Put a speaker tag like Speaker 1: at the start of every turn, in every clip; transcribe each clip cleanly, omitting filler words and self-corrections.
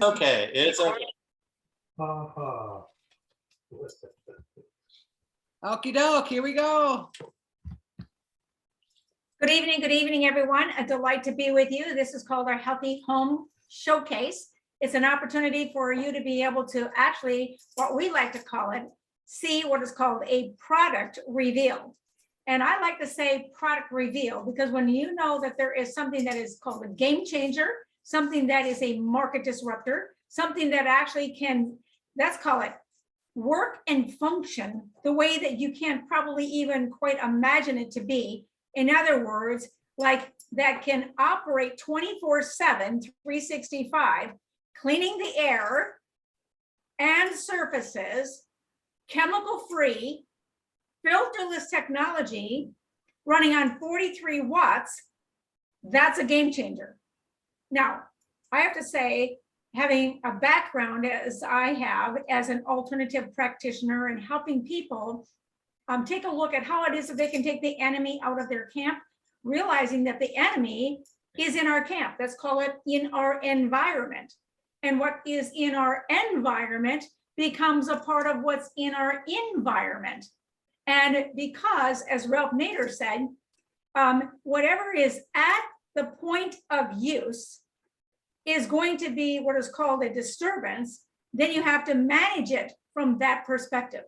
Speaker 1: Okay, it's okay.
Speaker 2: Okie doke, here we go.
Speaker 3: Good evening, everyone. A delight to be with you. This is called our Healthy Home Showcase. It's an opportunity for you to be able to actually, what we like to call it, see what is called a product reveal. And I like to say product reveal because when you know that there is something that is called a game changer, something that is a market disruptor, something that actually can, let's call it, work and function the way that you can't probably even quite imagine it to be. In other words, like that can operate 24/7, 365, cleaning the air and surfaces, chemical-free, filterless technology, running on 43 watts, that's a game changer. Now, I have to say, having a background as I have as an alternative practitioner and helping people take a look at how it is that they can take the enemy out of their camp, realizing that the enemy is in our camp. Let's call it in our environment. And what is in our environment becomes a part of what's in our environment. And because, as Ralph Nader said, whatever is at the point of use is going to be what is called a disturbance, then you have to manage it from that perspective.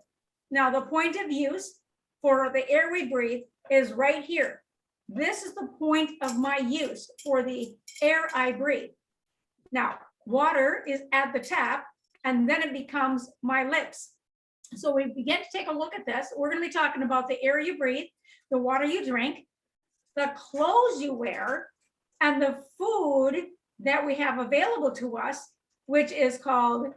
Speaker 3: Now, the point of use for the air we breathe is right here. This is the point of my use for the air I breathe. Now, water is at the tap, and then it becomes my lips. So we begin to take a look at this. We're going to be talking about the air you breathe, the water you drink, the clothes you wear, and the food that we have available to us, which is called,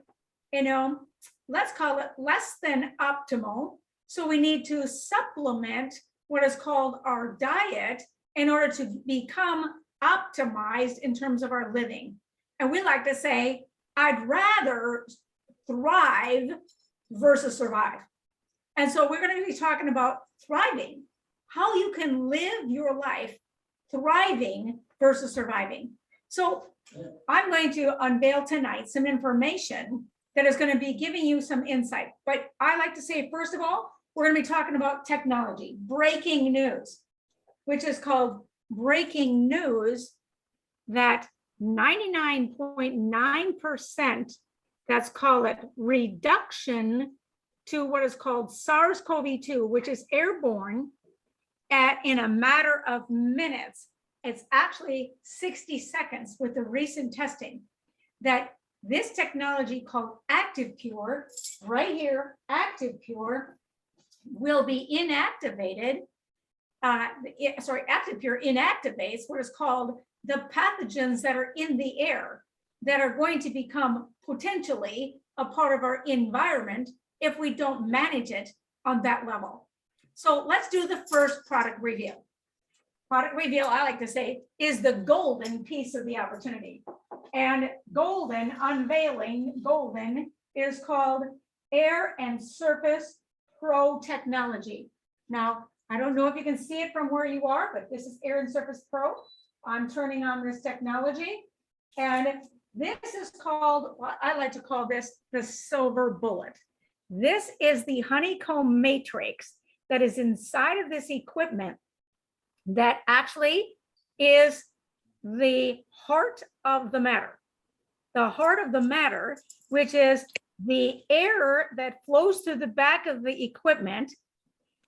Speaker 3: let's call it less than optimal. So we need to supplement what is called our diet in order to become optimized in terms of our living. And we like to say, I'd rather thrive versus survive. And so we're going to be talking about thriving, how you can live your life thriving versus surviving. So I'm going to unveil tonight some information that is going to be giving you some insight. But I like to say, first of all, we're going to be talking about technology, breaking news, which is called breaking news that 99.9%, that's called it reduction to what is called SARS-CoV-2, which is airborne in a matter of minutes. It's actually 60 seconds with the recent testing that this technology called ActivePure, right here, ActivePure, will be inactivated. ActivePure inactivates what is called the pathogens that are in the air that are going to become potentially a part of our environment if we don't manage it on that level. So let's do the first product reveal. Product reveal, I like to say, is the golden piece of the opportunity. And golden, unveiling, golden is called Air and Surface Pro technology. Now, I don't know if you can see it from where you are, but this is Air and Surface Pro. I'm turning on this technology. And this is called, what I like to call this, the silver bullet. This is the honeycomb matrix that is inside of this equipment that actually is the heart of the matter. The heart of the matter, which is the air that flows through the back of the equipment,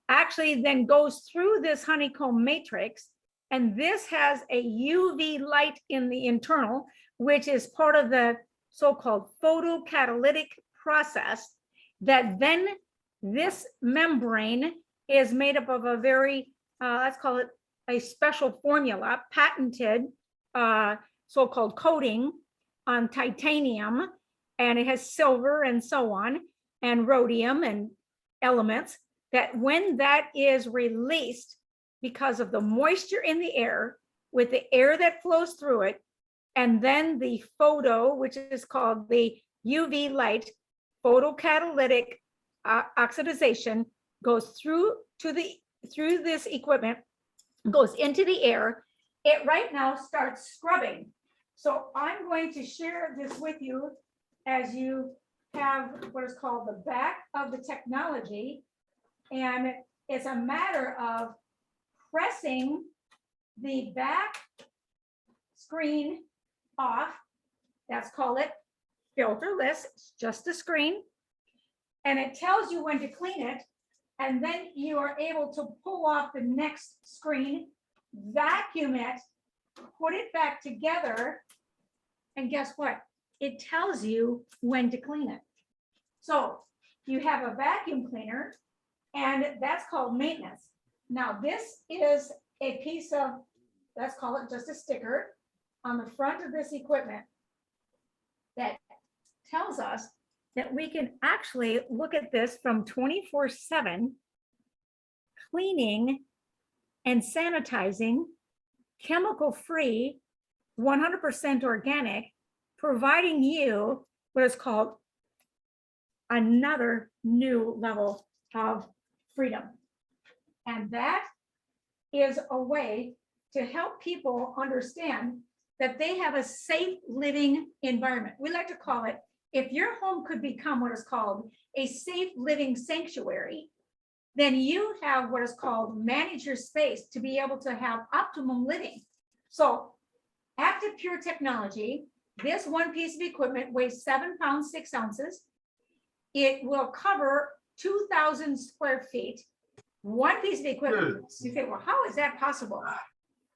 Speaker 3: actually then goes through this honeycomb matrix. And this has a UV light in the internal, which is part of the so-called photocatalytic process, that then this membrane is made up of a very, let's call it a special formula, patented so-called coating on titanium, and it has silver and so on, and rhodium and elements, that when that is released because of the moisture in the air, with the air that flows through it, and then the photo, which is called the UV light, photocatalytic oxidization, goes through this equipment, goes into the air. It right now starts scrubbing. So I'm going to share this with you as you have what is called the back of the technology. And it's a matter of pressing the back screen off. That's called it filterless. It's just a screen. And it tells you when to clean it. And then you are able to pull off the next screen, vacuum it, put it back together. And guess what? It tells you when to clean it. So you have a vacuum cleaner, and that's called maintenance. Now, this is a piece of, let's call it just a sticker on the front of this equipment that tells us that we can actually look at this from 24/7, cleaning and sanitizing, chemical-free, 100% organic, providing you what is called another new level of freedom. And that is a way to help people understand that they have a safe living environment. We like to call it, if your home could become what is called a safe living sanctuary, then you have what is called manage your space to be able to have optimum living. So ActivePure technology, this one piece of equipment weighs 7 pounds, 6 ounces. It will cover 2,000 square feet. One piece of equipment. You say, well, how is that possible?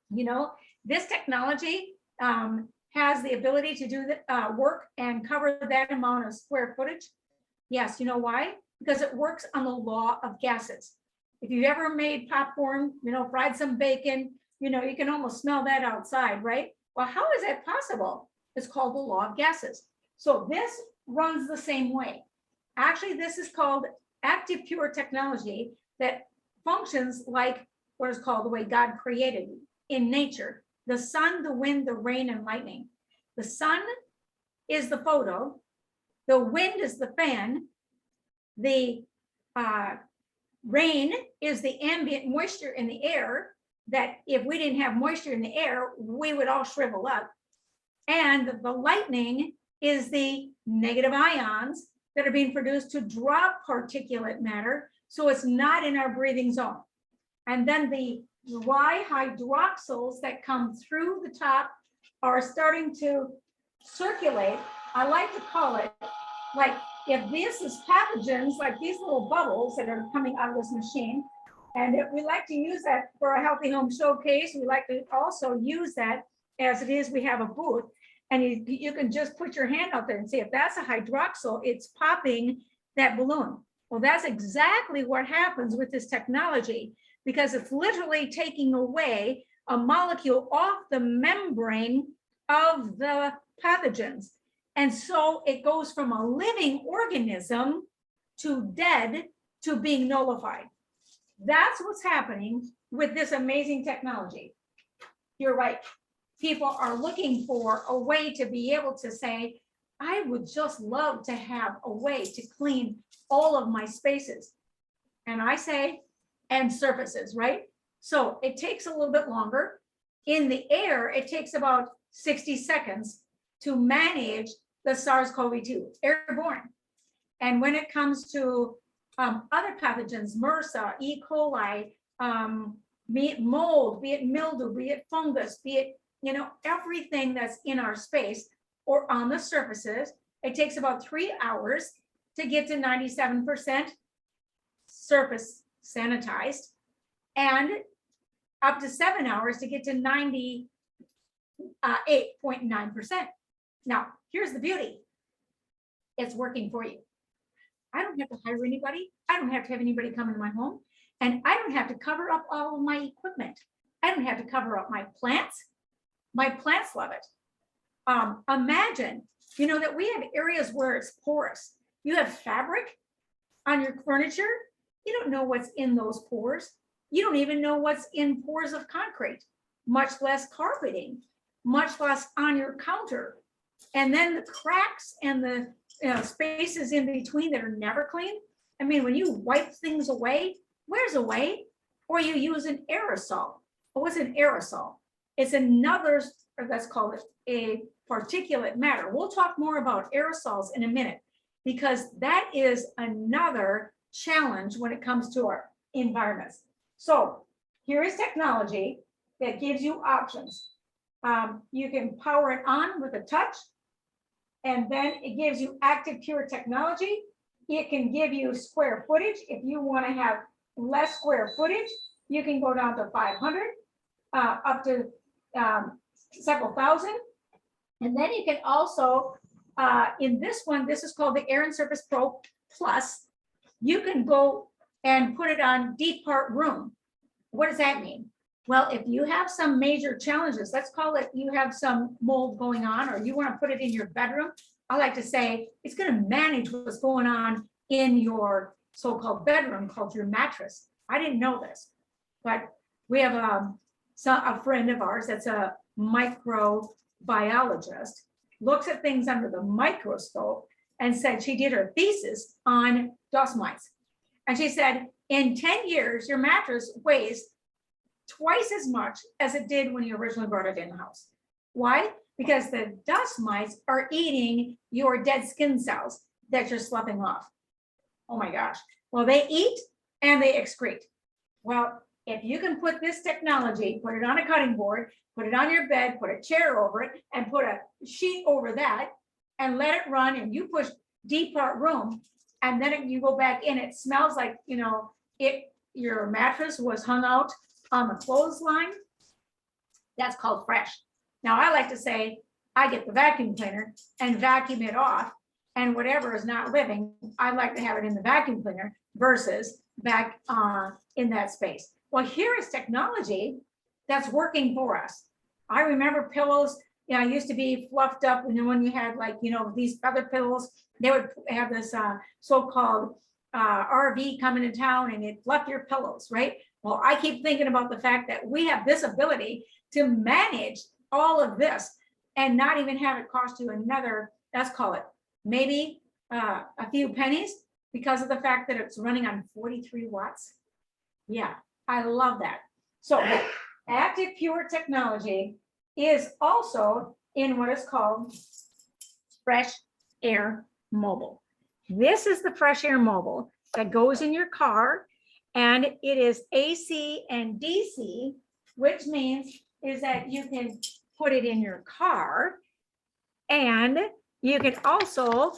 Speaker 3: You know, this technology has the ability to do the work and cover that amount of square footage. Yes, you know why? Because it works on the law of gases. If you've ever made popcorn, you know, fried some bacon, you know, you can almost smell that outside, right? Well, how is that possible? It's called the law of gases. So this runs the same way. Actually, this is called ActivePure technology that functions like what is called the way God created in nature. The sun, the wind, the rain, and lightning. The sun is the photo. The wind is the fan. The rain is the ambient moisture in the air, that if we didn't have moisture in the air, we would all shrivel up. And the lightning is the negative ions that are being produced to drop particulate matter, so it's not in our breathing zone. And then the dry hydroxyls that come through the top are starting to circulate. I like to call it, like, if this is pathogens, like these little bubbles that are coming out of this machine, and if we like to use that for a healthy home showcase, we like to also use that as it is, we have a booth, and you can just put your hand out there and see if that's a hydroxyl, it's popping that balloon. Well, that's exactly what happens with this technology, because it's literally taking away a molecule off the membrane of the pathogens. And so it goes from a living organism to dead to being nullified. That's what's happening with this amazing technology. You're right. People are looking for a way to be able to say, I would just love to have a way to clean all of my spaces. And I say, and surfaces, right? So it takes a little bit longer. In the air, it takes about 60 seconds to manage the SARS-CoV-2, airborne. And when it comes to other pathogens, MRSA, E. coli, be it mold, be it mildew, be it fungus, be it, you know, everything that's in our space or on the surfaces, it takes about 3 hours to get to 97% surface sanitized, and up to 7 hours to get to 98.9%. Now, here's the beauty. It's working for you. I don't have to hire anybody. I don't have to have anybody come into my home. And I don't have to cover up all of my equipment. I don't have to cover up my plants. My plants love it. Imagine, you know, that we have areas where it's porous. You have fabric on your furniture. You don't know what's in those pores. You don't even know what's in pores of concrete, much less carpeting, much less on your counter. And then the cracks and the spaces in between that are never clean. I mean, when you wipe things away, where's away? Or you use an aerosol. What's an aerosol? It's another, or let's call it a particulate matter. We'll talk more about aerosols in a minute, because that is another challenge when it comes to our environments. So here is technology that gives you options. You can power it on with a touch, and then it gives you ActivePure technology. It can give you square footage. If you want to have less square footage, you can go down to 500, up to several thousand. And then you can also, in this one, this is called the Air Surface Pro Plus. You can go and put it on deep part room. What does that mean? Well, if you have some major challenges, let's call it you have some mold going on, or you want to put it in your bedroom, I like to say it's going to manage what's going on in your so-called bedroom, called your mattress. I didn't know this, but we have a friend of ours that's a microbiologist, looks at things under the microscope, and said she did her thesis on dust mites. And she said, in 10 years, your mattress weighs twice as much as it did when you originally brought it in the house. Why? Because the dust mites are eating your dead skin cells that you're sloughing off. Oh my gosh. Well, they eat and they excrete. Well, if you can put this technology, put it on a cutting board, put it on your bed, put a chair over it, and put a sheet over that, and let it run, and you push deep part room, and then you go back in, it smells like, you know, your mattress was hung out on the clothesline. That's called fresh. Now, I like to say, I get the vacuum cleaner and vacuum it off, and whatever is not living, I like to have it in the vacuum cleaner versus back in that space. Well, here is technology that's working for us. I remember pillows, you know, used to be fluffed up, and then when you had, like, you know, these other pillows, they would have this so-called RV coming to town, and it fluff your pillows, right? Well, I keep thinking about the fact that we have this ability to manage all of this and not even have it cost you another, let's call it maybe a few pennies, because of the fact that it's running on 43 watts. Yeah, I love that. So ActivePure technology is also in what is called Fresh Air Mobile. This is the Fresh Air Mobile that goes in your car, and it is AC and DC, which means is that you can put it in your car, and you can also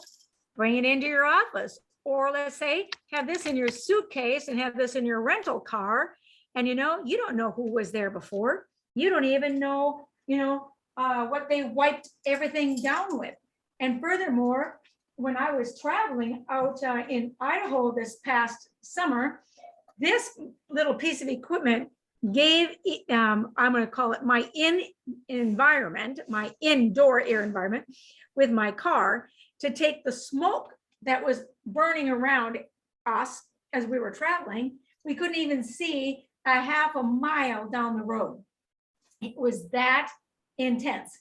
Speaker 3: bring it into your office, or let's say have this in your suitcase and have this in your rental car. And you know, you don't know who was there before. You don't even know, you know, what they wiped everything down with. And furthermore, when I was traveling out in Idaho this past summer, this little piece of equipment gave, I'm going to call it my environment, my indoor air environment with my car, to take the smoke that was burning around us as we were traveling. We couldn't even see a half a mile down the road. It was that intense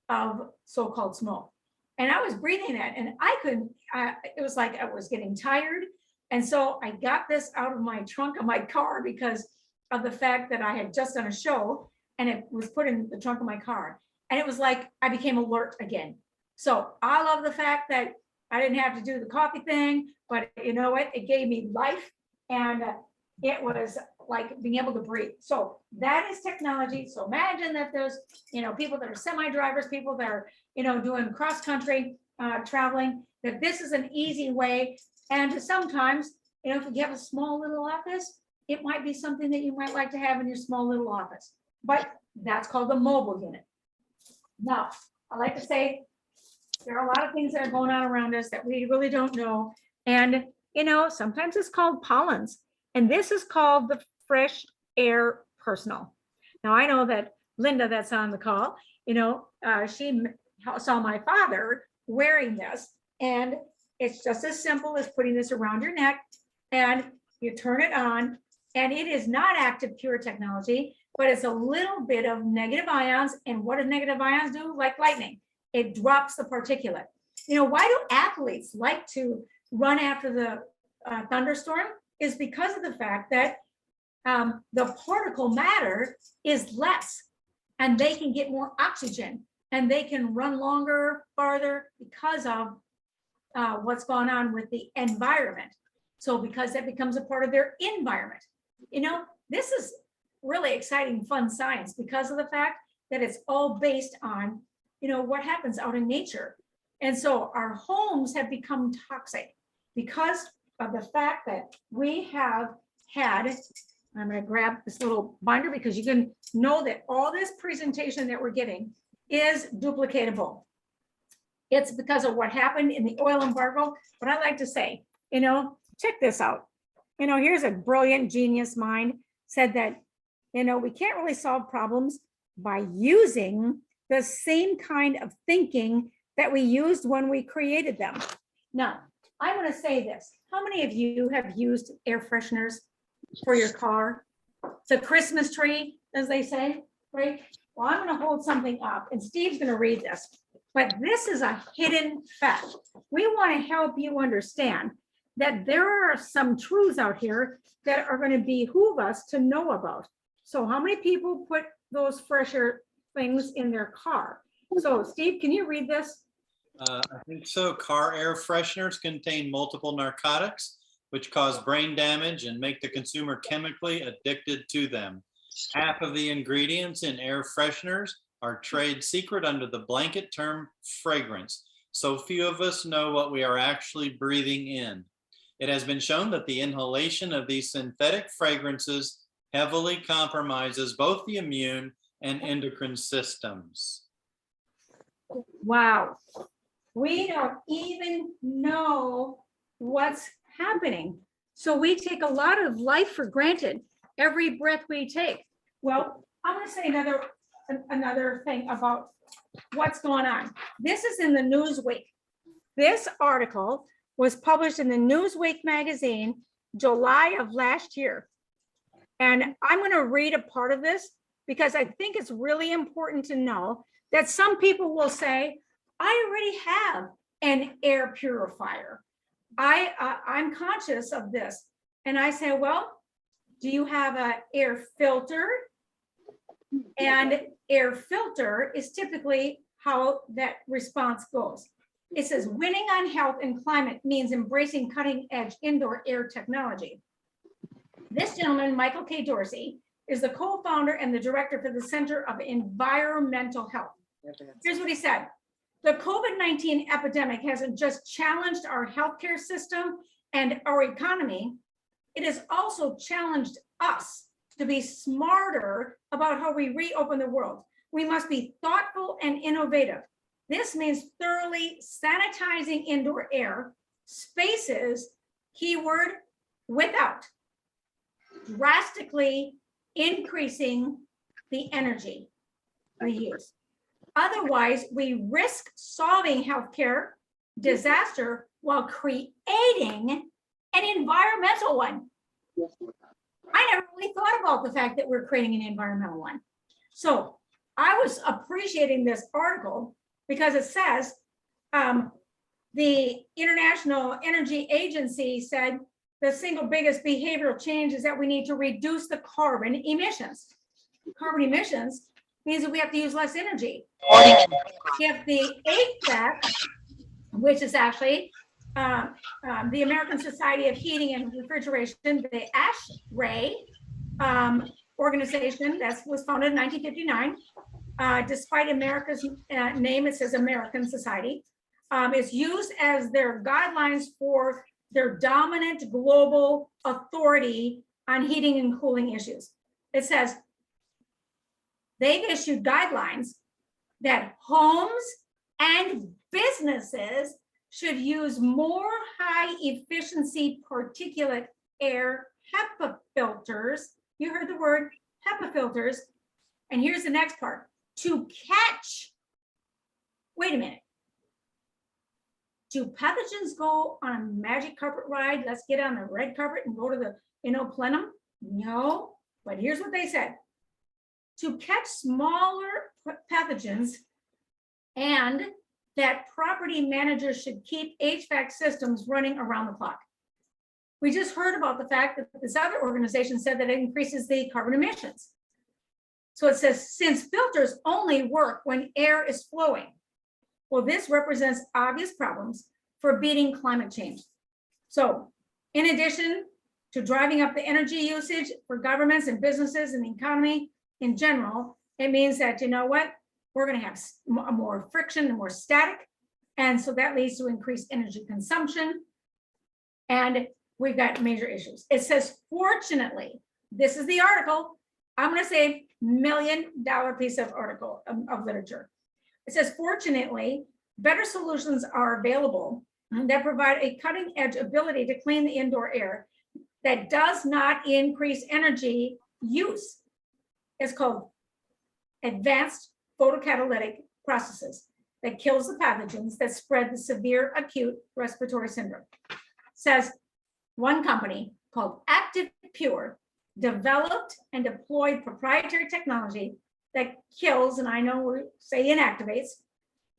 Speaker 3: of so-called smoke. And I was breathing that, and I couldn't, it was like I was getting tired. And so I got this out of my trunk of my car because of the fact that I had just done a show, and it was put in the trunk of my car. And it was like I became alert again. So I love the fact that I didn't have to do the coffee thing, but you know what? It gave me life, and it was like being able to breathe. So that is technology. So imagine that there's, you know, people that are semi-drivers, people that are, you know, doing cross-country traveling, that this is an easy way. And sometimes, you know, if you have a small little office, it might be something that you might like to have in your small little office, but that's called the mobile unit. Now, I like to say there are a lot of things that are going on around us that we really don't know. And, you know, sometimes it's called pollens, and this is called the Fresh Air Personal. Now, I know that Linda, that's on the call, you know, she saw my father wearing this, and it's just as simple as putting this around your neck, and you turn it on, and it is not ActivePure technology, but it's a little bit of negative ions. And what do negative ions do? Like lightning, it drops the particulate. You know, why do athletes like to run after the thunderstorm? Is because of the fact that the particle matter is less, and they can get more oxygen, and they can run longer, farther because of what's going on with the environment. So because that becomes a part of their environment. You know, this is really exciting, fun science because of the fact that it's all based on, you know, what happens out in nature. And so our homes have become toxic because of the fact that we have had, I'm going to grab this little binder because you can know that all this presentation that we're getting is duplicatable. It's because of what happened in the oil embargo. But I like to say, you know, check this out. You know, here's a brilliant genius mind said that, you know, we can't really solve problems by using the same kind of thinking that we used when we created them. Now, I want to say this. How many of you have used air fresheners for your car? It's a Christmas tree, as they say, right? Well, I'm going to hold something up and Steve's going to read this, but this is a hidden fact. We want to help you understand that there are some truths out here that are going to behoove us to know about. So how many people put those fresher things in their car? So Steve, can you read this?
Speaker 1: I think so. Car air fresheners contain multiple narcotics, which cause brain damage and make the consumer chemically addicted to them. Half of the ingredients in air fresheners are trade secret under the blanket term fragrance. So few of us know what we are actually breathing in. It has been shown that the inhalation of these synthetic fragrances heavily compromises both the immune and endocrine systems.
Speaker 3: Wow. We don't even know what's happening. So we take a lot of life for granted every breath we take. Well, I'm going to say another thing about what's going on. This is in the Newsweek. This article was published in the Newsweek magazine, July of last year. And I'm going to read a part of this because I think it's really important to know that some people will say, I already have an air purifier. I'm conscious of this. And I say, well, do you have an air filter? And air filter is typically how that response goes. It says winning on health and climate means embracing cutting edge indoor air technology. This gentleman, Michael K. Dorsey, is the co-founder and the director for the Center of Environmental Health. Here's what he said. The COVID-19 epidemic hasn't just challenged our healthcare system and our economy, it has also challenged us to be smarter about how we reopen the world. We must be thoughtful and innovative. This means thoroughly sanitizing indoor air, spaces, keyword, without drastically increasing the energy we use. Otherwise, we risk solving healthcare disaster while creating an environmental one. I never really thought about the fact that we're creating an environmental one. So I was appreciating this article because it says the International Energy Agency said the single biggest behavioral change is that we need to reduce the carbon emissions. Carbon emissions means that we have to use less energy. If the HVAC, which is actually the American Society of Heating and Refrigeration, the ASHRAE organization that was founded in 1959, despite America's name, it says American Society, is used as their guidelines for their dominant global authority on heating and cooling issues. It says they've issued guidelines that homes and businesses should use more high efficiency particulate air HEPA filters. You heard the word HEPA filters. And here's the next part, to catch, wait a minute. Do pathogens go on a magic carpet ride? Let's get on the red carpet and go to the plenum? No, but here's what they said. To catch smaller pathogens, and that property managers should keep HVAC systems running around the clock. We just heard about the fact that this other organization said that it increases the carbon emissions. So it says, since filters only work when air is flowing, well, this represents obvious problems for beating climate change. So in addition to driving up the energy usage for governments and businesses and the economy in general, it means that, you know what, we're going to have more friction and more static. And so that leads to increased energy consumption. And we've got major issues. It says, fortunately, this is the article. I'm going to say $1 million piece of article of literature. It says, fortunately, better solutions are available that provide a cutting edge ability to clean the indoor air that does not increase energy use. It's called advanced photocatalytic processes that kills the pathogens that spread the severe acute respiratory syndrome. It says one company called ActivePure developed and deployed proprietary technology that kills, and I know we say inactivates,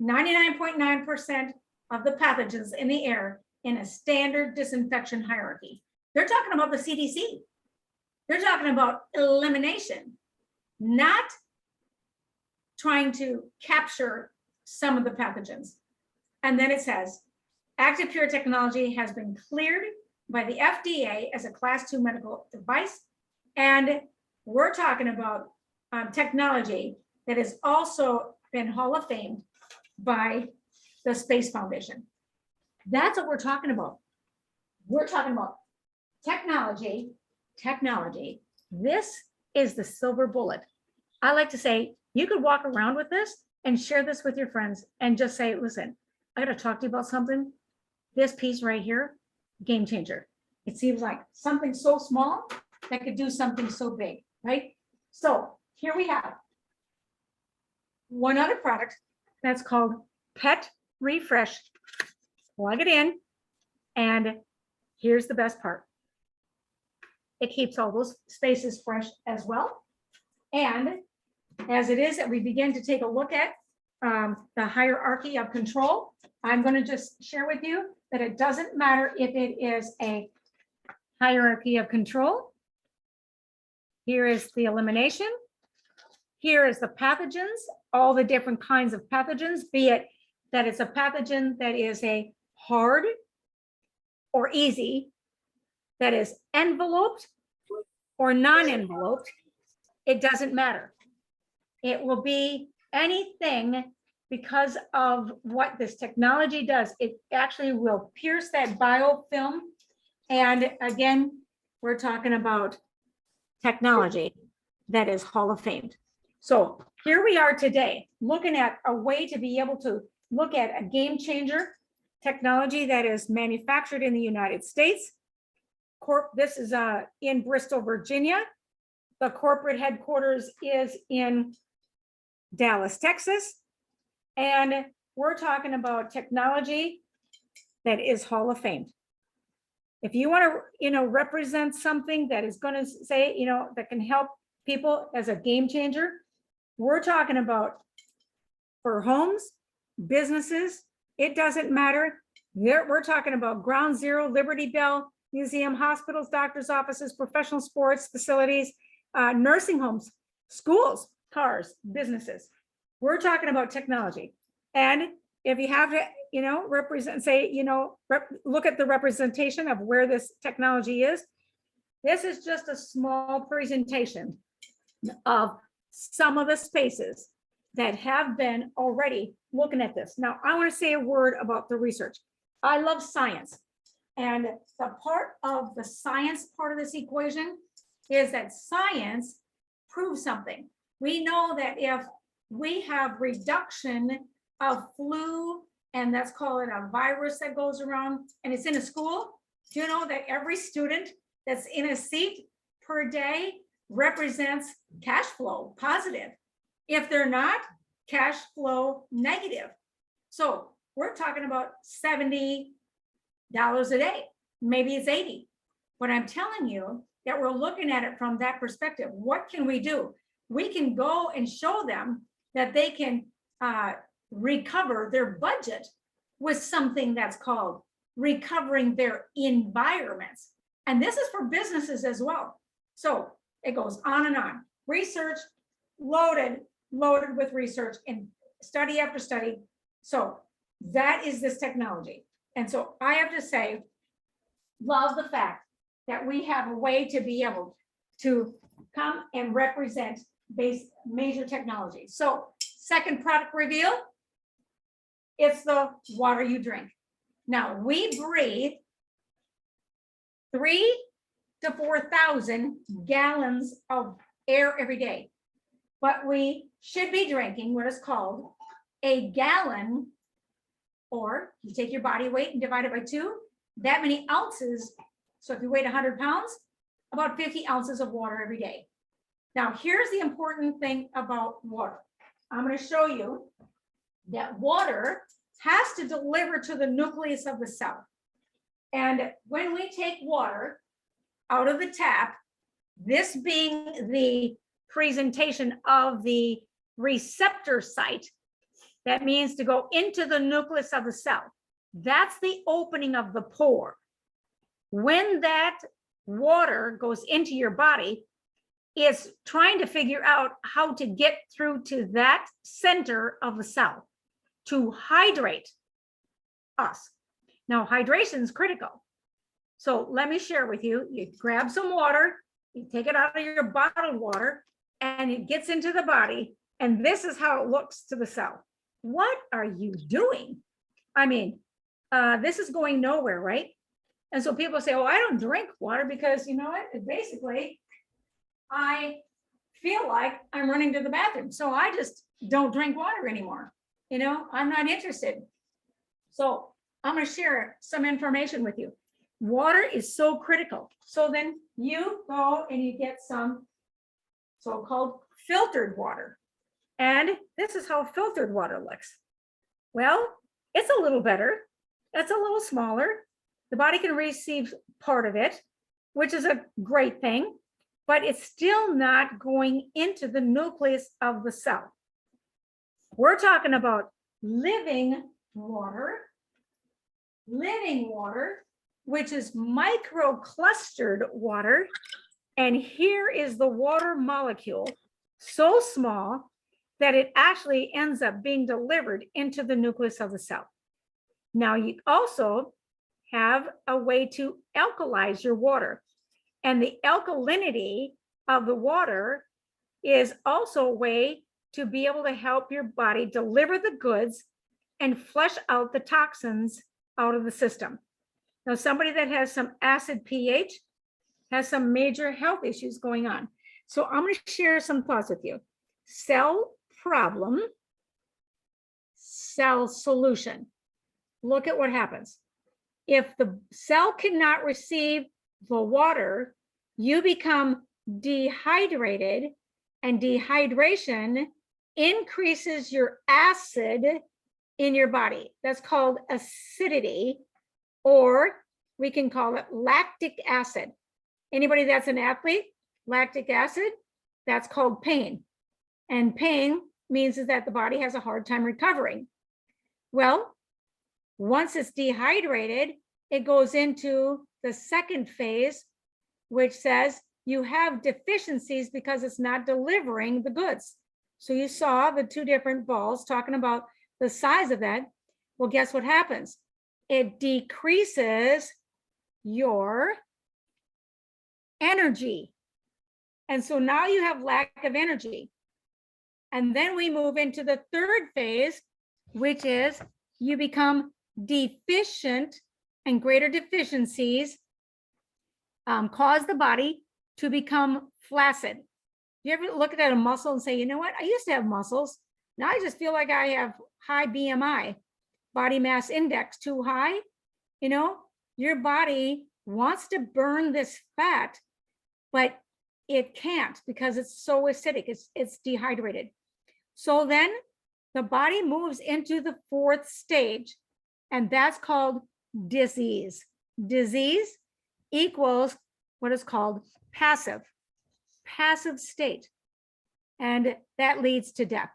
Speaker 3: 99.9% of the pathogens in the air in a standard disinfection hierarchy. They're talking about the CDC. They're talking about elimination, not trying to capture some of the pathogens. And then it says, ActivePure technology has been cleared by the FDA as a class 2 medical device. And we're talking about technology that has also been Hall of Famed by the Space Foundation. That's what we're talking about. We're talking about technology. This is the silver bullet. I like to say, you could walk around with this and share this with your friends and just say, listen, I got to talk to you about something. This piece right here, game changer. It seems like something so small that could do something so big, right? So here we have one other product that's called Pet Refresh. Plug it in, and here's the best part. It keeps all those spaces fresh as well. And as it is that we begin to take a look at the hierarchy of control, I'm going to just share with you that it doesn't matter if it is a hierarchy of control. Here is the elimination. Here is the pathogens, all the different kinds of pathogens, be it that it's a pathogen that is a hard or easy, that is enveloped or non-enveloped. It doesn't matter. It will be anything because of what this technology does. It actually will pierce that biofilm. And again, we're talking about technology that is Hall of Fame. So here we are today, looking at a way to be able to look at a game changer technology that is manufactured in the United States. This is in Bristol, Virginia. The corporate headquarters is in Dallas, Texas. And we're talking about technology that is Hall of Fame. If you want to, represent something that is going to say, that can help people as a game changer, we're talking about for homes, businesses, it doesn't matter. We're talking about Ground Zero, Liberty Bell, museum, hospitals, doctors' offices, professional sports facilities, nursing homes, schools, cars, businesses. We're talking about technology. And if you have to, represent, say, look at the representation of where this technology is. This is just a small presentation of some of the spaces that have been already looking at this. Now, I want to say a word about the research. I love science. And the part of the science part of this equation is that science proves something. We know that if we have reduction of flu, and let's call it a virus that goes around, and it's in a school, do you know that every student that's in a seat per day represents cash flow positive? If they're not, cash flow negative. So we're talking about $70 a day. Maybe it's 80. But I'm telling you that we're looking at it from that perspective. What can we do? We can go and show them that they can recover their budget with something that's called recovering their environments. And this is for businesses as well. So it goes on and on. Research, loaded with research and study after study. So that is this technology. And so I have to say, love the fact that we have a way to be able to come and represent major technology. So second product reveal, it's the water you drink. Now we breathe 3,000 to 4,000 gallons of air every day, but we should be drinking what is called a gallon, or you take your body weight and divide it by 2, that many ounces. So if you weigh 100 pounds, about 50 ounces of water every day. Now, here's the important thing about water. I'm going to show you that water has to deliver to the nucleus of the cell. And when we take water out of the tap, this being the presentation of the receptor site, that means to go into the nucleus of the cell. That's the opening of the pore. When that water goes into your body, it's trying to figure out how to get through to that center of the cell to hydrate us. Now, hydration is critical. So let me share with you. You grab some water, you take it out of your bottled water, and it gets into the body. And this is how it looks to the cell. What are you doing? I mean, this is going nowhere, right? And so people say, oh, I don't drink water because you know what? Basically, I feel like I'm running to the bathroom. So I just don't drink water anymore. You know, I'm not interested. So I'm going to share some information with you. Water is so critical. So then you go and you get some so-called filtered water. And this is how filtered water looks. Well, it's a little better. It's a little smaller. The body can receive part of it, which is a great thing, but it's still not going into the nucleus of the cell. We're talking about living water, which is microclustered water. And here is the water molecule, so small that it actually ends up being delivered into the nucleus of the cell. Now, you also have a way to alkalize your water. And the alkalinity of the water is also a way to be able to help your body deliver the goods and flush out the toxins out of the system. Now, somebody that has some acid pH has some major health issues going on. So I'm going to share some thoughts with you. Cell problem, cell solution. Look at what happens. If the cell cannot receive the water, you become dehydrated, and dehydration increases your acid in your body. That's called acidity, or we can call it lactic acid. Anybody that's an athlete, lactic acid, that's called pain. And pain means is that the body has a hard time recovering. Well, once it's dehydrated, it goes into the second phase, which says you have deficiencies because it's not delivering the goods. So you saw the 2 different balls talking about the size of that. Well, guess what happens? It decreases your energy. And so now you have lack of energy. And then we move into the 3rd phase, which is you become deficient, and greater deficiencies cause the body to become flaccid. You ever look at a muscle and say, you know what? I used to have muscles. Now I just feel like I have high BMI, body mass index too high. You know, your body wants to burn this fat, but it can't because it's so acidic, it's dehydrated. So then the body moves into the 4th stage, and that's called disease. Disease equals what is called passive state, and that leads to death.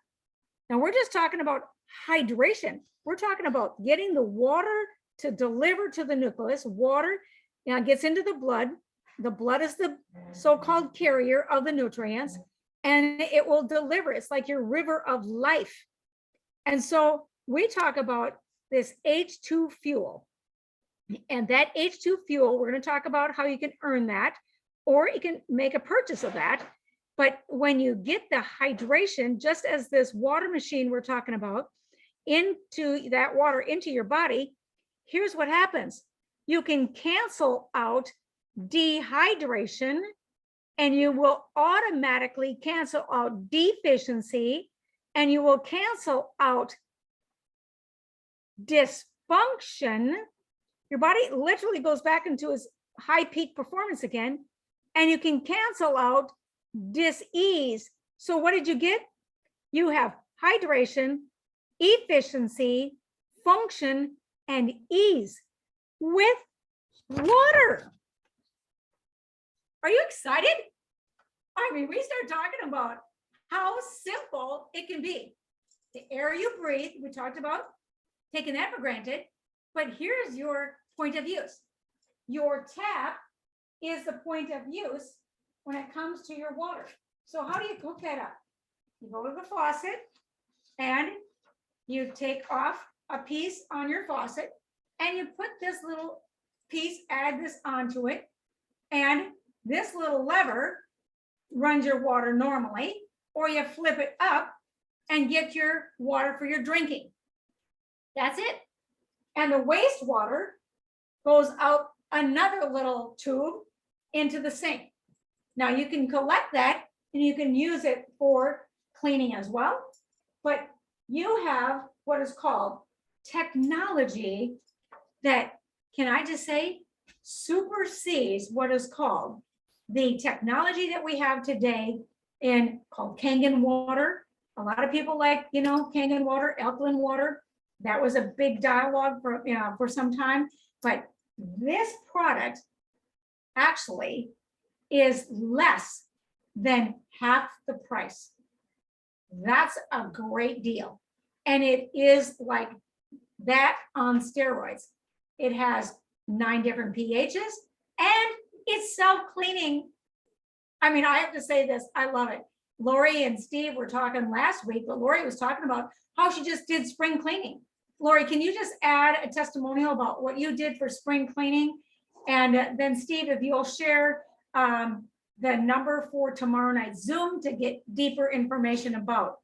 Speaker 3: Now we're just talking about hydration. We're talking about getting the water to deliver to the nucleus. Water gets into the blood. The blood is the so-called carrier of the nutrients. and it will deliver. It's like your river of life. And so we talk about this H2 fuel. And that H2 fuel, we're going to talk about how you can earn that, or you can make a purchase of that. But when you get the hydration, just as this water machine we're talking about, into that water into your body, here's what happens. You can cancel out dehydration, and you will automatically cancel out deficiency, and you will cancel out dysfunction. Your body literally goes back into its high peak performance again, and you can cancel out dis-ease. So what did you get? You have hydration, efficiency, function, and ease with water. Are you excited? I mean, we start talking about how simple it can be. The air you breathe, we talked about taking that for granted, but here's your point of use. Your tap is the point of use when it comes to your water. So how do you hook that up? You go to the faucet and you take off a piece on your faucet and you put this little piece, add this onto it, and this little lever runs your water normally, or you flip it up and get your water for your drinking. That's it. And the wastewater goes out another little tube into the sink. Now you can collect that and you can use it for cleaning as well, but you have what is called technology that, can I just say, supersedes what is called the technology that we have today in called Kangen water. A lot of people like, you know, Kangen water, alkaline water. That was a big dialogue for, you know, for some time, but this product actually is less than half the price. That's a great deal. And it is like that on steroids. It has 9 different pHs and it's self-cleaning. I mean, I have to say this, I love it. Lori and Steve were talking last week, but Lori was talking about how she just did spring cleaning. Lori, can you just add a testimonial about what you did for spring cleaning? And then Steve, if you'll share the number for tomorrow night's Zoom to get deeper information about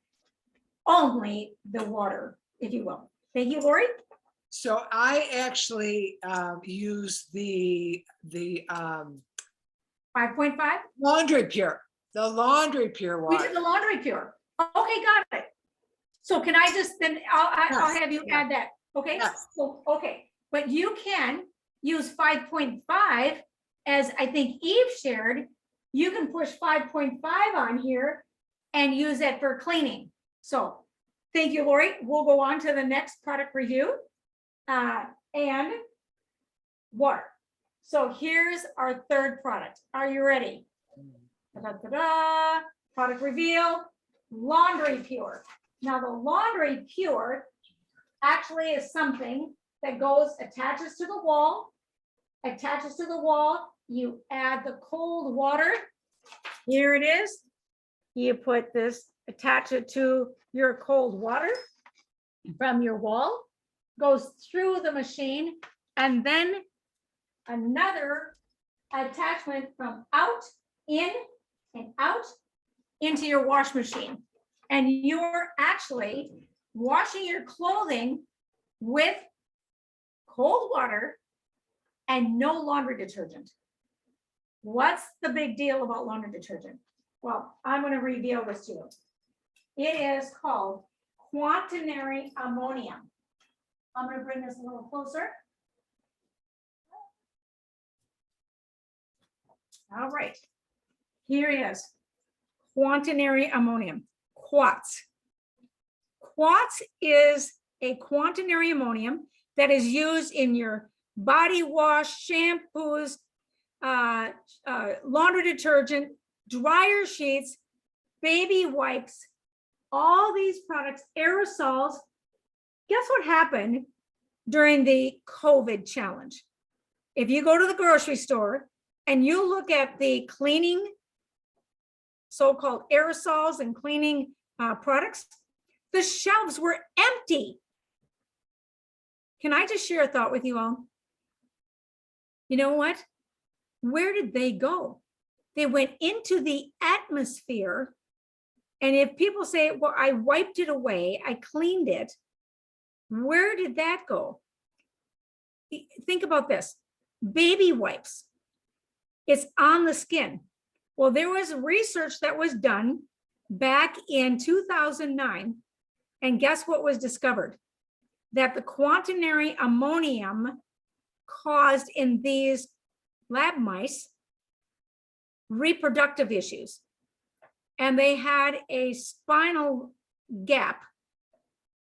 Speaker 3: only the water, if you will. Thank you, Lori.
Speaker 2: So I actually use the
Speaker 3: 5.5.
Speaker 2: Laundry Pure, the Laundry Pure
Speaker 3: We
Speaker 2: water.
Speaker 3: did the Laundry Pure. Okay, got it. So can I just, then I'll
Speaker 2: Yes,
Speaker 3: have you
Speaker 2: yeah.
Speaker 3: add that, okay?
Speaker 2: Yes.
Speaker 3: So, okay, but you can use 5.5, as I think Eve shared. You can push 5.5 on here and use that for cleaning. So thank you, Lori. We'll go on to the next product review and water. So here's our third product. Are you ready? Da-da-da-da. Product reveal, Laundry Pure. Now the Laundry Pure actually is something that goes, attaches to the wall, you add the cold water. Here it is. You put this, attach it to your cold water from your wall, goes through the machine, and then another attachment from out, in, and out into your wash machine. And you're actually washing your clothing with cold water and no laundry detergent. What's the big deal about laundry detergent? Well, I'm going to reveal this to you. It is called quaternary ammonium. I'm going to bring this a little closer. All right, here it is. Quaternary ammonium, quartz. Quartz is a quaternary ammonium that is used in your body wash, shampoos, laundry detergent, dryer sheets, baby wipes, all these products, aerosols. Guess what happened during the COVID challenge? If you go to the grocery store and you look at the cleaning so-called aerosols and cleaning products, the shelves were empty. Can I just share a thought with you all? You know what? Where did they go? They went into the atmosphere. And if people say, well, I wiped it away, I cleaned it, where did that go? Think about this. Baby wipes. It's on the skin. Well, there was research that was done back in 2009. And guess what was discovered? That the quaternary ammonium caused in these lab mice reproductive issues. And they had a spinal gap,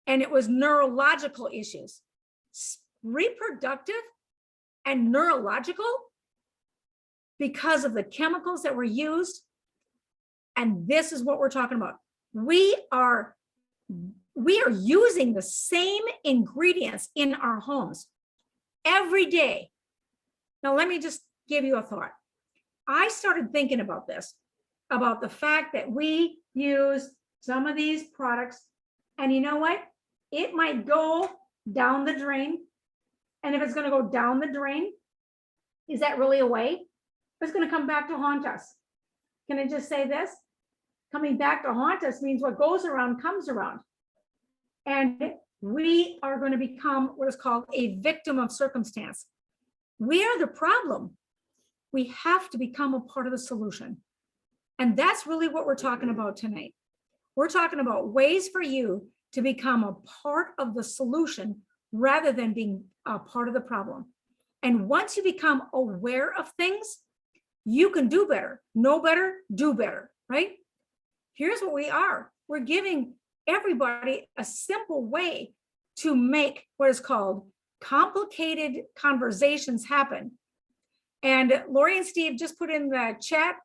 Speaker 3: and it was neurological issues. Reproductive and neurological because of the chemicals that were used. And this is what we're talking about. We are using the same ingredients in our homes every day. Now, let me just give you a thought. I started thinking about this, about the fact that we use some of these products, and you know what? It might go down the drain. And if it's going to go down the drain, is that really a way? It's going to come back to haunt us. Can I just say this? Coming back to haunt us means what goes around comes around. And we are going to become what is called a victim of circumstance. We are the problem. We have to become a part of the solution. And that's really what we're talking about tonight. We're talking about ways for you to become a part of the solution rather than being a part of the problem. And once you become aware of things, you can do better, know better, do better, right? Here's what we are. We're giving everybody a simple way to make what is called complicated conversations happen. And Lori and Steve just put in the chat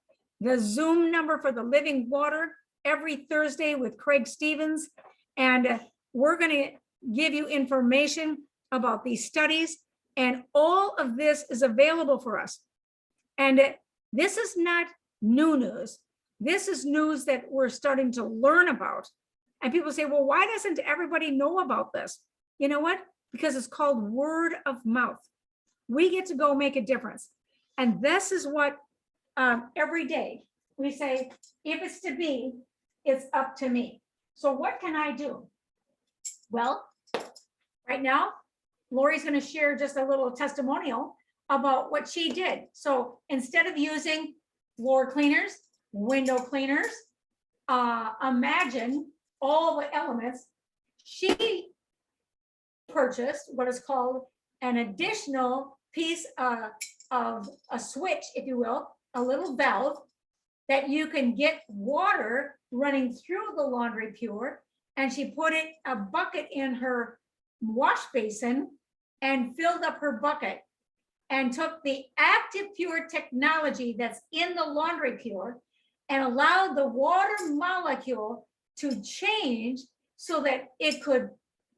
Speaker 3: the Zoom number for the Living Water every Thursday with Craig Stevens. And we're going to give you information about these studies. And all of this is available for us. And this is not new news. This is news that we're starting to learn about. And people say, well, why doesn't everybody know about this? You know what? Because it's called word of mouth. We get to go make a difference. And this is what every day we say, if it's to be, it's up to me. So what can I do? Well, right now, Lori's going to share just a little testimonial about what she did. So instead of using floor cleaners, window cleaners, imagine all the elements, she purchased what is called an additional piece of a switch, if you will, a little valve that you can get water running through the laundry pure. And she put a bucket in her wash basin and filled up her bucket and took the ActivePure technology that's in the laundry pure and allowed the water molecule to change so that it could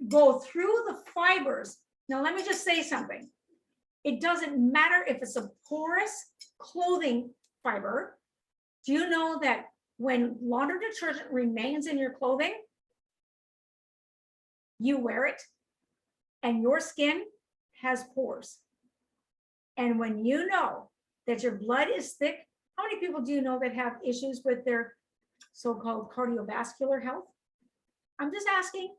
Speaker 3: go through the fibers. Now, let me just say something. It doesn't matter if it's a porous clothing fiber. Do you know that when laundry detergent remains in your clothing, you wear it and your skin has pores? And when you know that your blood is thick, how many people do you know that have issues with their so-called cardiovascular health? I'm just asking.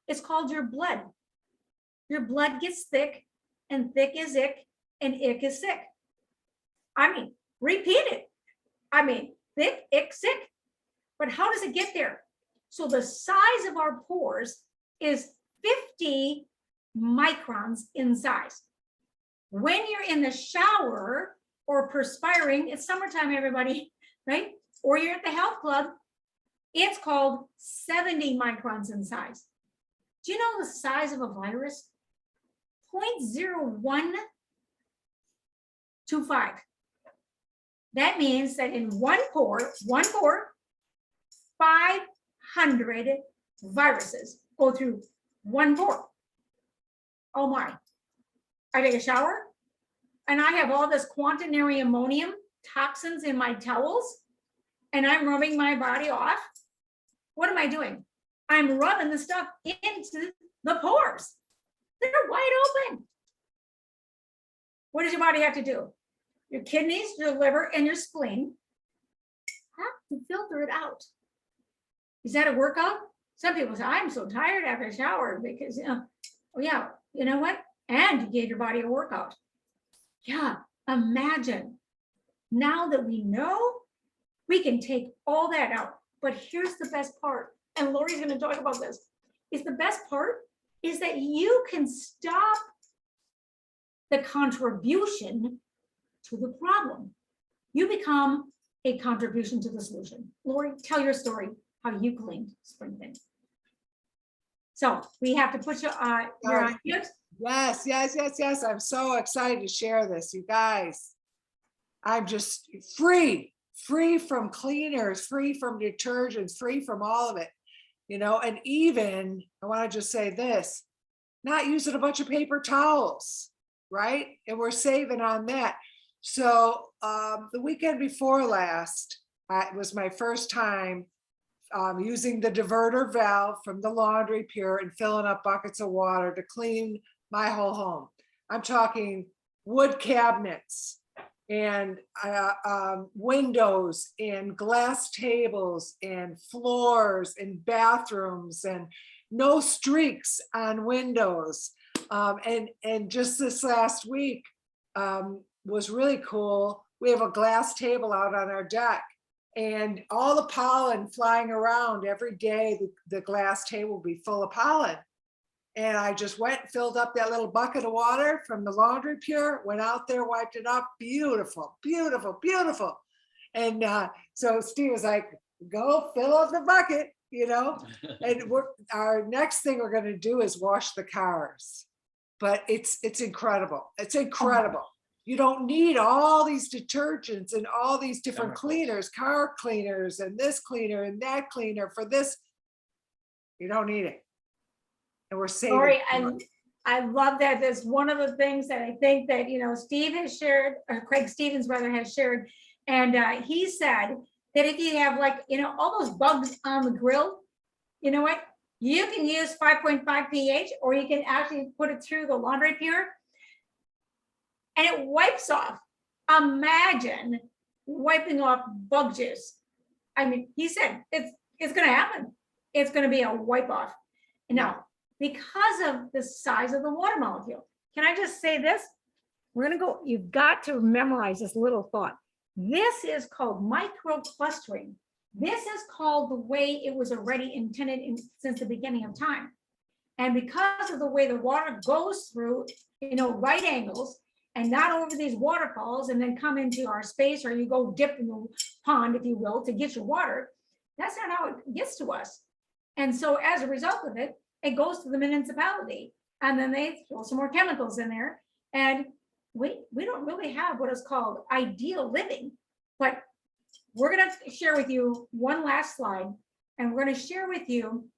Speaker 3: It's called your blood. Your blood gets thick, and thick is ick, and ick is sick. I mean, repeat it. I mean, thick, ick, sick. But how does it get there? So the size of our pores is 50 microns in size. When you're in the shower or perspiring, it's summertime, everybody, right? Or you're at the health club, it's called 70 microns in size. Do you know the size of a virus? 0.0125. That means that in one pore, 500 viruses go through one pore. Oh my. I take a shower and I have all this quaternary ammonium toxins in my towels. and I'm rubbing my body off, what am I doing? I'm rubbing the stuff into the pores. They're wide open. What does your body have to do? Your kidneys, your liver, and your spleen have to filter it out. Is that a workout? Some people say, I'm so tired after a shower because, oh yeah, you know what? And you gave your body a workout. Yeah, imagine. Now that we know, we can take all that out. But here's the best part, and Lori's going to talk about this, is the best part is that you can stop the contribution to the problem. You become a contribution to the solution. Lori, tell your story, how you cleaned Springfield. So we have to put you on, you're on mute.
Speaker 2: Yes. I'm so excited to share this, you guys. I'm just free from cleaners, free from detergents, free from all of it, you know, and even, I want to just say this, not using a bunch of paper towels, right? And we're saving on that. So the weekend before last, it was my first time using the diverter valve from the laundry pure and filling up buckets of water to clean my whole home. I'm talking wood cabinets and windows and glass tables and floors and bathrooms and no streaks on windows. And just this last week was really cool. We have a glass table out on our deck, and all the pollen flying around every day, the glass table will be full of pollen. And I just went and filled up that little bucket of water from the laundry pure, went out there, wiped it up. Beautiful, beautiful, beautiful. And so Steve was like, go fill up the bucket, you know. And our next thing we're going to do is wash the cars. But it's incredible. It's incredible. You don't need all these detergents and all these different cleaners, car cleaners, and this cleaner and that cleaner for this. You don't need it. And we're saving.
Speaker 3: Lori, I love that. That's one of the things that I think that, you know, Steve has shared, or Craig Stevens rather has shared. And he said that if you have, like, you know, all those bugs on the grill, you know what? You can use 5.5 pH, or you can actually put it through the laundry pure and it wipes off. Imagine wiping off bug juice. I mean, he said it's going to happen. It's going to be a wipe off. Now, because of the size of the water molecule, can I just say this? We're going to go, you've got to memorize this little thought. This is called microclustering. This is called the way it was already intended since the beginning of time. And because of the way the water goes through, you know, right angles, and not over these waterfalls and then come into our space, or you go dip in the pond, if you will, to get your water, that's not how it gets to us. And so as a result of it, it goes to the municipality, and then they throw some more chemicals in there. And we don't really have what is called ideal living. But we're going to share with you one last slide, and we're going to share with you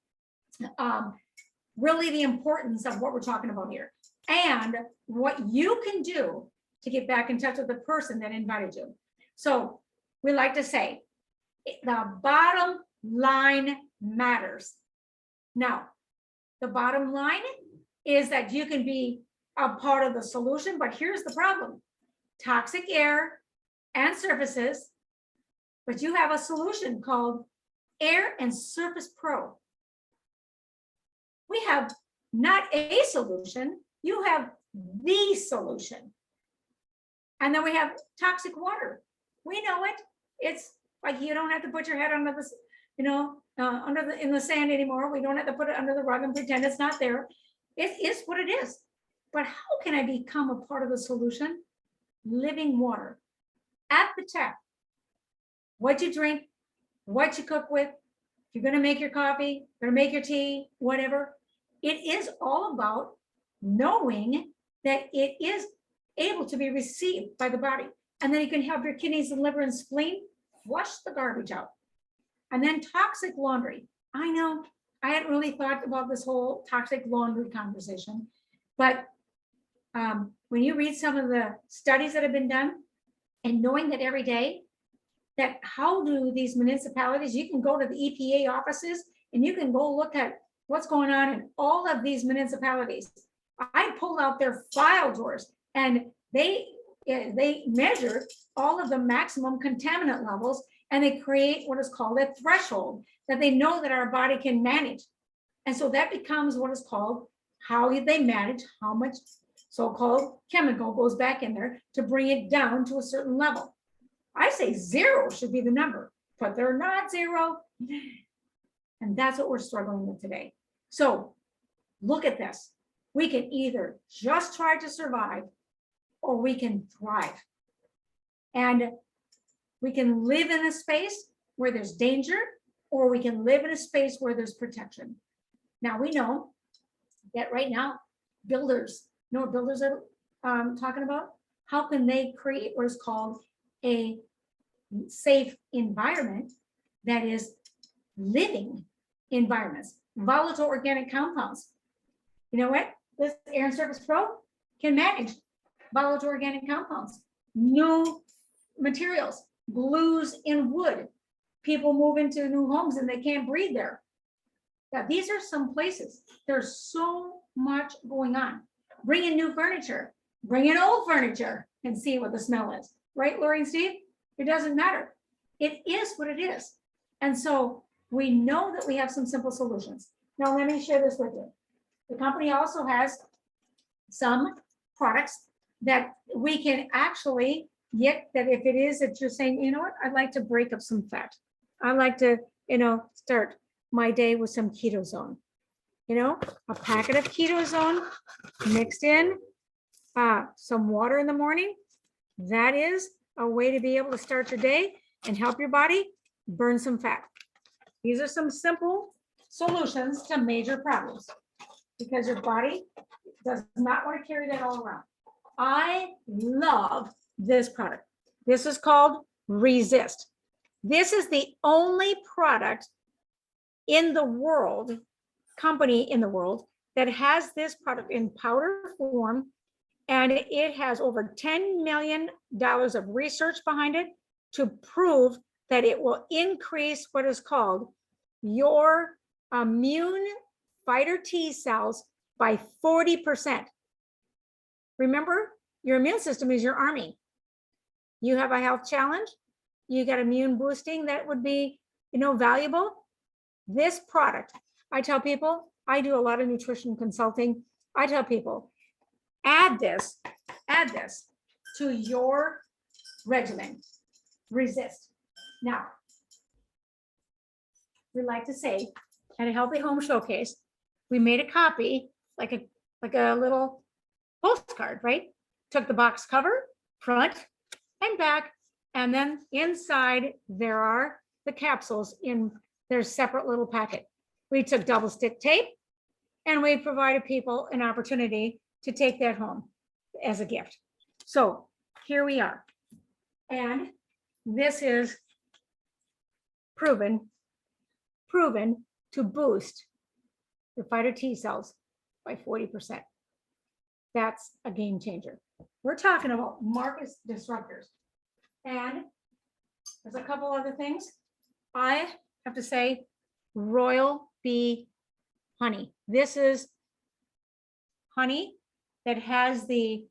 Speaker 3: really the importance of what we're talking about here and what you can do to get back in touch with the person that invited you. So we like to say the bottom line matters. Now, the bottom line is that you can be a part of the solution, but here's the problem: toxic air and surfaces. But you have a solution called Air and Surface Pro. We have not a solution, you have the solution. And then we have toxic water. We know it. It's like you don't have to put your head under the, you know, in the sand anymore. We don't have to put it under the rug and pretend it's not there. It is what it is. But how can I become a part of the solution? Living water at the tap. What you drink, what you cook with, if you're going to make your coffee, you're going to make your tea, whatever. It is all about knowing that it is able to be received by the body. And then you can help your kidneys and liver and spleen flush the garbage out. And then toxic laundry. I know I hadn't really thought about this whole toxic laundry conversation, but when you read some of the studies that have been done, and knowing that every day that how do these municipalities, you can go to the EPA offices and you can go look at what's going on in all of these municipalities. I pulled out their file drawers and they measure all of the maximum contaminant levels, and they create what is called a threshold that they know that our body can manage. And so that becomes what is called how they manage how much so-called chemical goes back in there to bring it down to a certain level. I say 0 should be the number, but they're not 0. And that's what we're struggling with today. So look at this. We can either just try to survive or we can thrive. And we can live in a space where there's danger, or we can live in a space where there's protection. Now we know that right now, builders, you know what builders are talking about? How can they create what is called a safe environment that is living environments, volatile organic compounds? You know what? This Air Surface Pro can manage volatile organic compounds, new materials, glues in wood. People move into new homes and they can't breathe there. Now, these are some places. There's so much going on. Bring in new furniture, bring in old furniture and see what the smell is. Right, Lori and Steve? It doesn't matter. It is what it is. And so we know that we have some simple solutions. Now, let me share this with you. The company also has some products that we can actually get, that if it is that you're saying, you know what, I'd like to break up some fat. I like to, start my day with some ketozone. A packet of ketozone mixed in some water in the morning. That is a way to be able to start your day and help your body burn some fat. These are some simple solutions to major problems because your body does not want to carry that all around. I love this product. This is called Resist. This is the only product in the world, company in the world, that has this product in powder form, and it has over $10 million of research behind it to prove that it will increase what is called your immune fighter T cells by 40%. Remember, your immune system is your army. You have a health challenge, you got immune boosting that would be, valuable. This product, I tell people, I do a lot of nutrition consulting. I tell people, add this to your regimen. Resist. Now, we like to say at a Healthy Home Showcase, we made a copy, like a little postcard, right? Took the box cover, front and back, and then inside there are the capsules in their separate little packet. We took double stick tape and we provided people an opportunity to take that home as a gift. So here we are. And this is proven to boost the fighter T cells by 40%. That's a game changer. We're talking about market disruptors. And there's a couple other things. I have to say, royal bee honey. This is honey that has the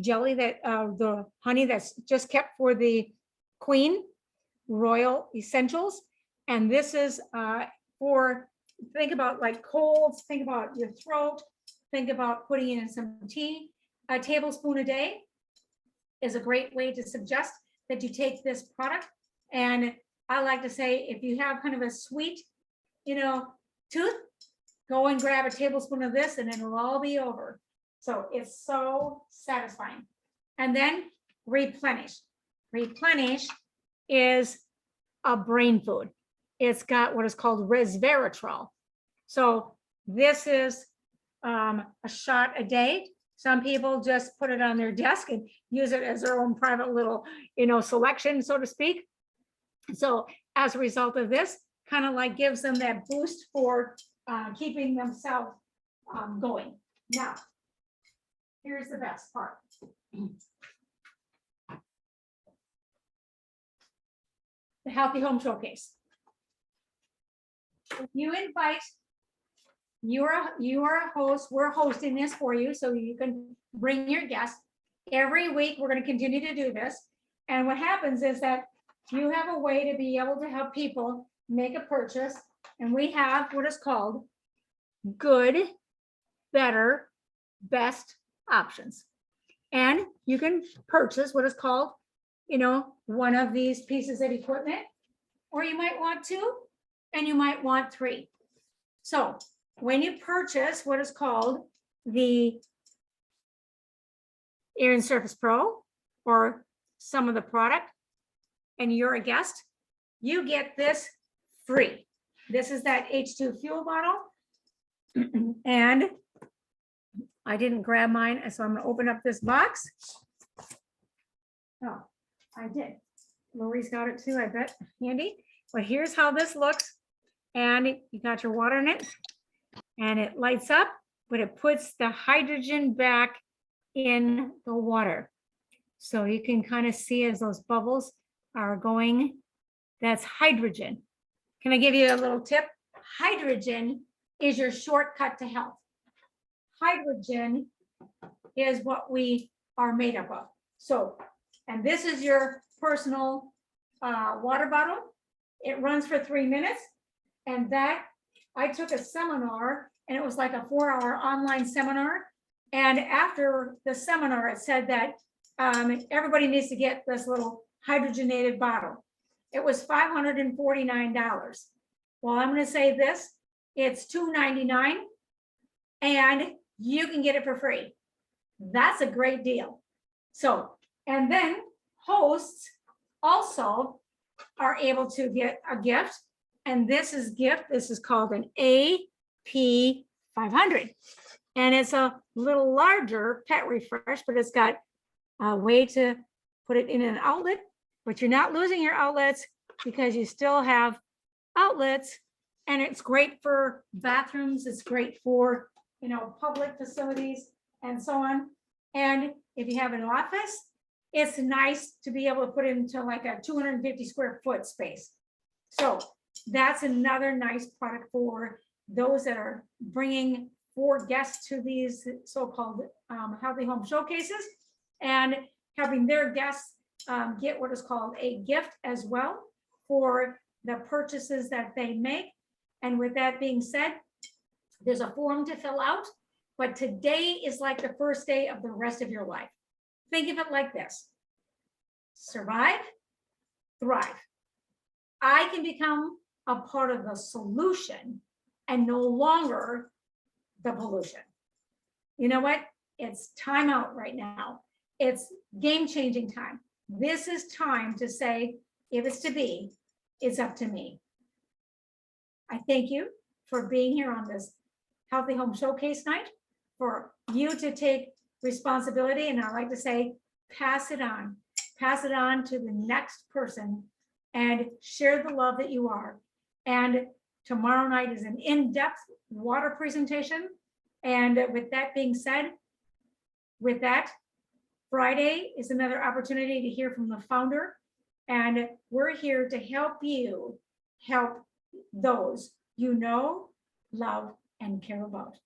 Speaker 3: jelly, that the honey that's just kept for the queen, royal essentials. And this is for, think about like colds, think about your throat, think about putting it in some tea. A tablespoon a day is a great way to suggest that you take this product. And I like to say, if you have kind of a sweet, tooth, go and grab a tablespoon of this and it'll all be over. So it's so satisfying. And then replenish. Replenish is a brain food. It's got what is called resveratrol. So this is a shot a day. Some people just put it on their desk and use it as their own private little, selection, so to speak. So as a result of this, kind of like gives them that boost for keeping themselves going. Now, here's the best part. the Healthy Home Showcase. If you invite, you are a host, we're hosting this for you, so you can bring your guests. Every week, we're gonna continue to do this. And what happens is that you have a way to be able to help people make a purchase. And we have what is called good, better, best options. And you can purchase what is called, one of these pieces of equipment, or you might want two, and you might want three. So when you purchase what is called the Air Surface Pro or some of the product, and you're a guest, you get this free. This is that H2 fuel bottle. And I didn't grab mine, so I'm gonna open up this box. Oh, I did. Lori's got it too, I bet, handy. But here's how this looks. And you got your water in it, and it lights up, but it puts the hydrogen back in the water. So you can kind of see as those bubbles are going, that's hydrogen. Can I give you a little tip? Hydrogen is your shortcut to health. Hydrogen is what we are made up of. So, and this is your personal water bottle. It runs for 3 minutes. And that, I took a seminar, and it was like a 4-hour online seminar. And after the seminar, it said that everybody needs to get this little hydrogenated bottle. It was $549. Well, I'm going to say this, it's $299, and you can get it for free. That's a great deal. So, and then hosts also are able to get a gift, and this is called an AP500, and it's a little larger pet refresh, but it's got a way to put it in an outlet, but you're not losing your outlets because you still have outlets, and it's great for bathrooms. It's great for, public facilities and so on. And if you have an office, it's nice to be able to put it into like a 250 square foot space. So that's another nice product for those that are bringing 4 guests to these so-called healthy home showcases, and having their guests get what is called a gift as well for the purchases that they make. And with that being said, there's a form to fill out, but today is like the first day of the rest of your life. Think of it like this: survive, thrive. I can become a part of the solution and no longer the pollution. You know what? It's time out right now. It's game-changing time. This is time to say, if it's to be, it's up to me. I thank you for being here on this Healthy Home Showcase night, for you to take responsibility, and I like to say, pass it on to the next person, and share the love that you are. And tomorrow night is an in-depth water presentation. And with that being said, with that, Friday is another opportunity to hear from the founder, and we're here to help you help those you know, love, and care about.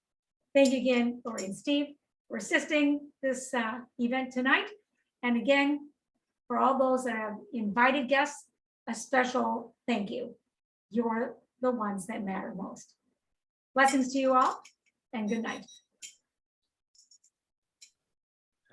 Speaker 3: Thank you again, Lori and Steve, for assisting this event tonight. And again, for all those that have invited guests, a special thank you. You're the ones that matter most. Blessings to you all, and good night.